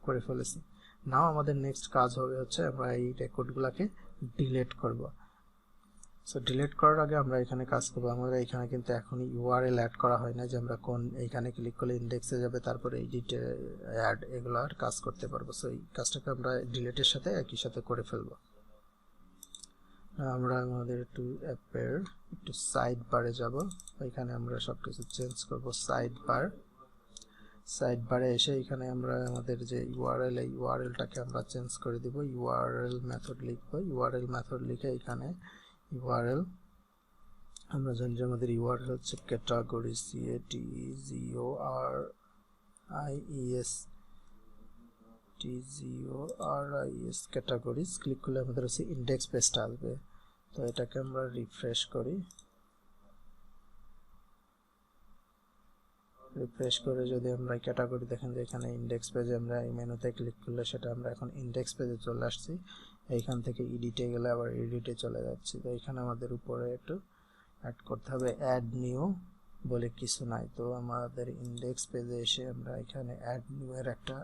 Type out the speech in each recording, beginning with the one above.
করে ফেলেছি। নাও আমাদের নেক্সট কাজ হবে হচ্ছে আমরা এই রেকর্ডগুলোকে ডিলিট করব। সো ডিলিট করার আগে আমরা এখানে কাজ করব, আমরা এখানে কিন্তু এখনই ইউআরএল অ্যাড করা হয় না যে আমরা কোন এইখানে ক্লিক করলে ইন্ডেক্সে যাবে তারপরে এডিট অ্যাড এগুলো আর কাজ করতে পারবো। সো এই কাজটাকে আমরা ডিলিটের সাথে একই সাথে করে ফেলবো। আমরা আমাদের একটু অ্যাপের একটু সাইড বারে যাব, এখানে আমরা সবকিছু চেঞ্জ করব। সাইড বারে এসে এখানে আমরা আমাদের যে ইউআরএল এই ইউআরএলটাকে আমরা চেঞ্জ করে দিব। ইউআরএল মেথড লিখবো, ইউআরএল মেথড লিখে এখানে ইউআরএল আমরা জানি যে আমাদের ইউআরএল হচ্ছে ক্যাটাগরি CATEGORIES ক্যাটাগরিজ ক্লিক করলে আমাদের হচ্ছে ইন্ডেক্স পেজটা আসবে। তো এটাকে আমরা রিফ্রেশ করি, রিফ্রেশ করে যদি আমরা ক্যাটাগরি দেখেন যে এখানে ইন্ডেক্স পেজে আমরা এই মেনুতে ক্লিক করলে সেটা আমরা এখন ইন্ডেক্স পেজে চলে আসছি। এইখান থেকে এডিটে গেলে আবার এডিটে চলে যাচ্ছি। তো এখানে আমাদের উপরে একটু অ্যাড করতে হবে, অ্যাড নিউ বলে কিছু নাই। তো আমাদের ইন্ডেক্স পেজে এসে আমরা এখানে অ্যাড নিউ এর একটা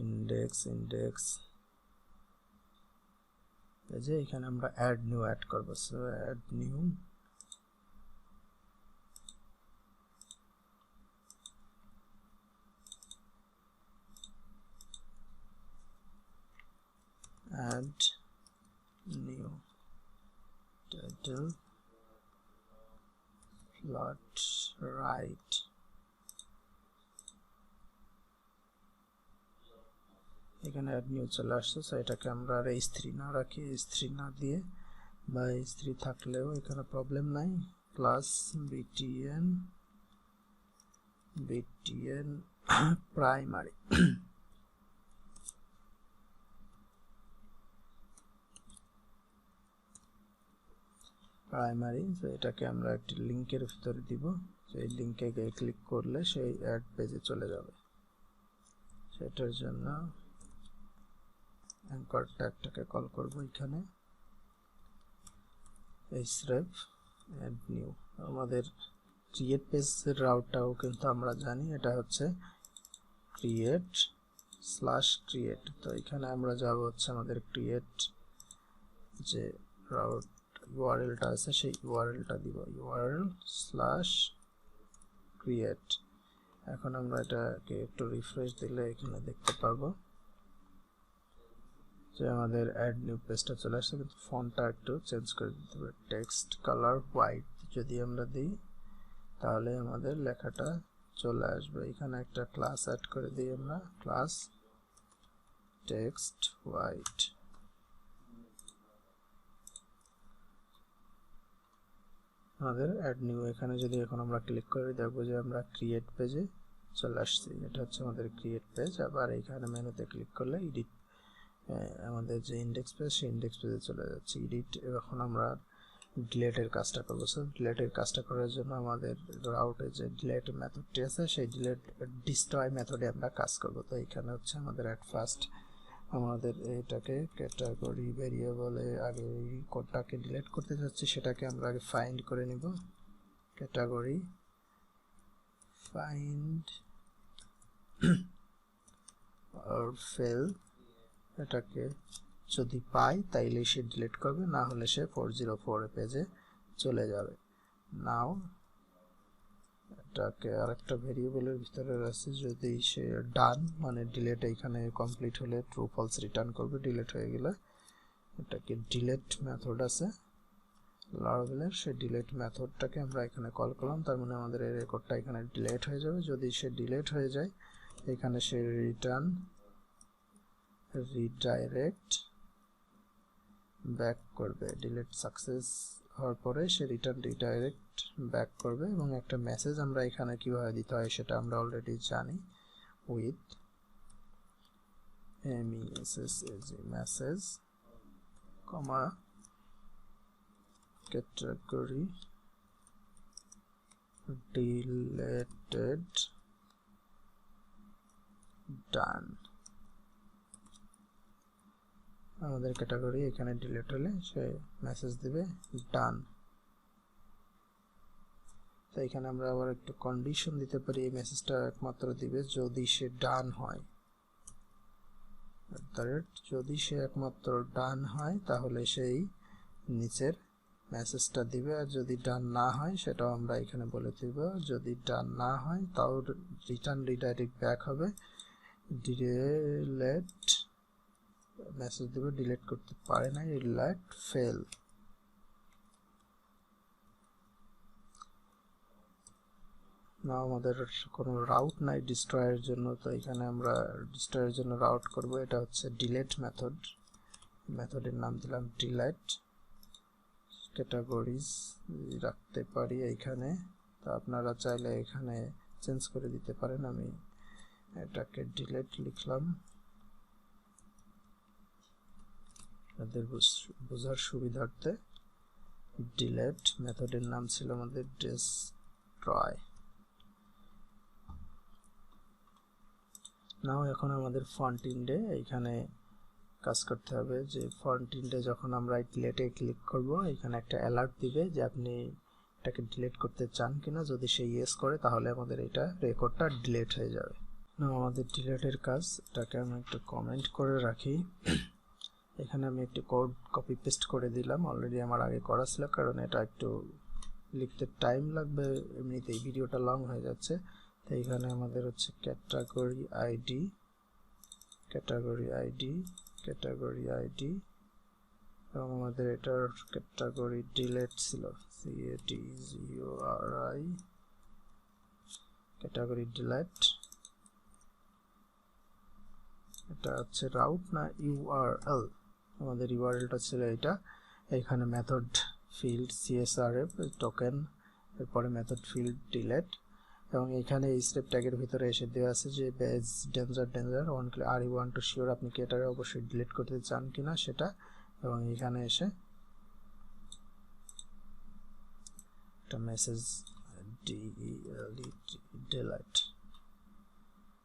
ইন্ডেক্স পেজে এখানে আমরা অ্যাড নিউ অ্যাড করব। So add new add new title plot right এখানে add new চলে আসছে। সো এটাকে আমরা আর h3 না রাখি, h3 না দিয়ে বা h3 থাকলেও এখানে প্রবলেম নাই, প্লাস btn প্রাইমারি তো এটাকে আমরা একটি লিংকের ভিতরে দিব। সেই লিংকে গিয়ে ক্লিক করলে সেই অ্যাড পেজে চলে যাবে। সেটার জন্য অ্যাঙ্কর ট্যাগটাকে কল করব এখানে href add new। আমাদের ক্রিয়েট পেজের রাউটটাও কিন্তু আমরা জানি, এটা হচ্ছে create/create। তো এখানে আমরা যাব হচ্ছে আমাদের ক্রিয়েট যে রাউট ইউআরএলটা আছে সেই ইউআরএলটা দিব, url/create। এখন আমরা এটাকে একটু রিফ্রেশ দিলে এখানে দেখতে পারবো যে আমাদের অ্যাড নিউ পেজটা চলে আসছে, কিন্তু ফন্টটা একটু চেঞ্জ করে দিতে হবে। টেক্সট কালার হোয়াইট যদি আমরা দিই তাহলে আমাদের লেখাটা চলে আসবে। এখানে একটা ক্লাস অ্যাড করে দিই আমরা, ক্লাস টেক্সট হোয়াইট। আমাদের অ্যাড নিউ এখানে যদি এখন আমরা ক্লিক করে দেখবো যে আমরা ক্রিয়েট পেজে চলে আসছি। এটা হচ্ছে আমাদের ক্রিয়েট পেজ। আবার এখানে মেনুতে ক্লিক করলে এডিট আমাদের যে ইন্ডেক্স পেজ সেই ইন্ডেক্স পেজে চলে যাচ্ছে। এডিট এখন আমরা ডিলেটের কাজটা করবো। সো ডিলেটের কাজটা করার জন্য আমাদের রাউটে যে ডিলেট মেথডটি আছে সেই ডিলেট ডিস্ট্রয় মেথডে আমরা কাজ করব। তো এখানে হচ্ছে আমাদের অ্যাট ফার্স্ট আমাদের এটাকে ক্যাটাগরি ভেরিয়েবলে আগে এই কোডটাকে ডিলিট করতে যাচ্ছি, সেটাকে আমরা আগে ফাইন্ড করে নিব। ক্যাটাগরি ফাইন্ড আর ফেল, এটাকে যদি পাই তাইলে সে ডিলিট করবে, না হলে সে 404 পেজে চলে যাবে। নাও এটাকে আরেকটা ভেরিয়েবলের ভিতরে আছে, যদি সে ডান মানে ডিলিট এইখানে কমপ্লিট হলে ট্রু ফলস রিটার্ন করবে, ডিলিট হয়ে গেলে এটাকে ডিলিট মেথড আছে লারাভেলের, সেই ডিলিট মেথডটাকে আমরা এখানে কল করলাম। তার মানে আমাদের এই রেকর্ডটা এখানে ডিলিট হয়ে যাবে। যদি সে ডিলিট হয়ে যায় এখানে সে রিডাইরেক্ট ব্যাক করবে। ডিলিট সাকসেস হওয়ার পরে সে রিডাইরেক্ট ব্যাক করবে এবং একটা মেসেজ আমরা এখানে কিভাবে দিতে হয় সেটা আমরা অলরেডি জানি, with message comma category deleted done। আমাদের ক্যাটাগরি এখানে ডিলিট হলে সে মেসেজ দিবে ডান। তো এখানে আমরা আবার একটু কন্ডিশন দিতে পারি, এই মেসেজটা একমাত্র দিবে যদি সে ডান হয়। যদি সে একমাত্র ডান হয় তাহলে সেই নিচের মেসেজটা দিবে, আর যদি ডান না হয় সেটাও আমরা এখানে বলে দিব। যদি ডান না হয় তাও রিটার্ন রিডাইরেক্ট ব্যাক হবে, ডিলেট মেসেজ দিবে, ডিলিট করতে পারে না, ডিলেট ফেল। না আমাদের কোনো রাউট নাই ডিস্ট্রয়ের জন্য, তো এখানে আমরা ডিস্ট্রয়ের জন্য রাউট করব। এটা হচ্ছে ডিলেট মেথড, মেথডের নাম দিলাম ডিলেট। ক্যাটাগরিজ রাখতে পারি এইখানে, তো আপনারা চাইলে এখানে চেঞ্জ করে দিতে পারেন। আমি এটাকে ডিলেট লিখলাম আপনাদের বোঝার সুবিধার্থে। ডিলেট মেথডের নাম ছিল আমাদের ডিস্ট্রয়। নাও এখন আমাদের ফন্ট ইন্ডে এইখানে কাজ করতে হবে, যে ফন্ট ইন্ডে যখন আমরা ডিলেটে ক্লিক করব এখানে একটা অ্যালার্ট দিবে যে আপনি এটাকে ডিলিট করতে চান কিনা। যদি সে ইয়েস করে তাহলে আমাদের এটা রেকর্ডটা ডিলিট হয়ে যাবে। নাও আমাদের ডিলিটের কাজ, এটাকে আমি একটু কমেন্ট করে রাখি। এখানে আমি একটি কোড কপি পেস্ট করে দিলাম, অলরেডি আমার আগে করা ছিল, কারণ এটা একটু লিখতে টাইম লাগবে, এমনিতেই ভিডিওটা লং হয়ে যাচ্ছে। তো এখানে আমাদের হচ্ছে category ID, category ID, category ID, এবং আমাদের এটার ক্যাটাগরি ডিলেট ছিল, CATGORI, ক্যাটাগরি ডিলেট। এটা হচ্ছে রাউট না URL, আমাদের URLটা ছিল এটা। এখানে মেথড ফিল্ড CSRF টোকেন, এরপরে মেথড ফিল্ড ডিলেট, এবং এখানে এই স্টেপ ট্যাগের ভিতরে এসে দেওয়া আছে যে বেজ ডেঞ্জার ওয়ান are you want to sure, আপনি কি এটাকে অবশ্যই ডিলিট করতে চান কিনা সেটা। এবং এখানে এসে একটা মেসেজ ডিলিট,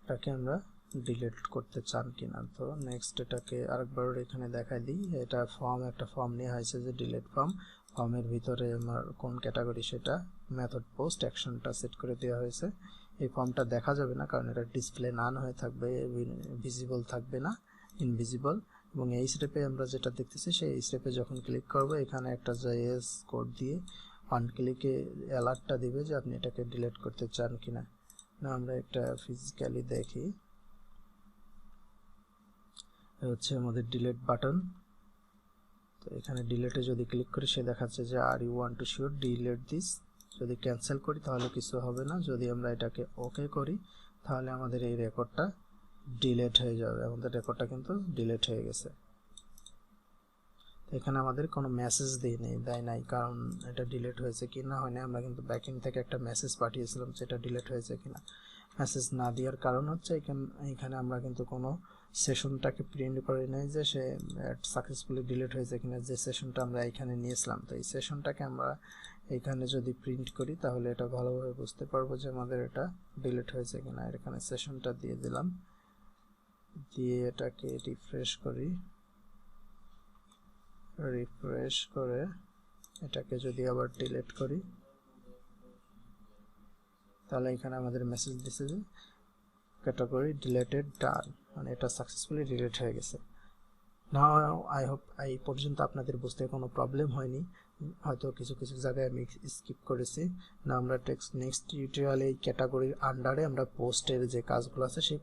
এটাকে আমরা ডিলিট করতে চান কিনা। তো নেক্সট এটাকে আরেকবার এখানে দেখাই দিই। এটা ফর্ম, একটা ফর্ম নিয়ে হয়েছে যে ডিলিট ফর্ম, ফর্মের ভিতরে আমার কোন ক্যাটাগরি সেটা মেথড পোস্ট অ্যাকশনটা সেট করে দেওয়া হয়েছে। এই ফর্মটা দেখা যাবে না কারণ এটা ডিসপ্লে নান হয়ে থাকবে, ভিজিবল থাকবে না, ইনভিজিবল। এবং এই স্টেপে আমরা যেটা দেখতেছি সেই স্টেপে যখন ক্লিক করব এখানে একটা জেএস কোড দিয়ে ওয়ান ক্লিকে অ্যালার্টটা দিবে যে আপনি এটাকে ডিলিট করতে চান কিনা। না আমরা একটা ফিজিক্যালি দেখি, হচ্ছে আমাদের ডিলিট বাটন। তো এখানে ডিলিটে যদি ক্লিক করি সে দেখাচ্ছে যে are you want to sure delete this. যদি ক্যান্সেল করি তাহলে কিছু হবে না, যদি আমরা এটাকে ওকে করি তাহলে আমাদের এই রেকর্ডটা ডিলিট হয়ে যাবে। আমাদের রেকর্ডটা কিন্তু ডিলিট হয়ে গেছে। এখানে আমাদের কোনো মেসেজ দেয় নাই, কারণ এটা ডিলিট হয়েছে কি না হয় না। আমরা কিন্তু ব্যাকএন্ড থেকে একটা মেসেজ পাঠিয়েছিলাম যেটা ডিলিট হয়েছে কিনা। মেসেজ না দেওয়ার কারণ হচ্ছে এখানে আমরা কিন্তু কোনো সেশনটাকে প্রিন্ট করে নাই যে সে সাকসেসফুলি ডিলিট হয়েছে কিনা, যে সেশনটা আমরা এখানে নিয়েছিলাম। তো এই সেশনটাকে আমরা এখানে যদি প্রিন্ট করি তাহলে এটা ভালোভাবে বুঝতে পারবো যে আমাদের এটা ডিলিট হয়েছে কিনা। এখানে সেশনটা দিয়ে দিলাম, দিয়ে এটাকে রিফ্রেশ করি, রিফ্রেশ করে এটাকে যদি আবার ডিলিট করি তাহলে এখানে আমাদের মেসেজ দিছে যে ক্যাটাগরি ডিলিটেড ডান, মানে এটা সাকসেসফুলি ডিলিট হয়ে গেছে। নাও আই হোপ এই পর্যন্ত আপনাদের বুঝতে কোনো প্রবলেম হয়নি, হয়তো কিছু কিছু জায়গায় আমি স্কিপ করেছি। না আমরা নেক্সট টিউটোরিয়ালে এই ক্যাটাগরির আন্ডারে আমরা পোস্টের যে কাজগুলো আছে সেই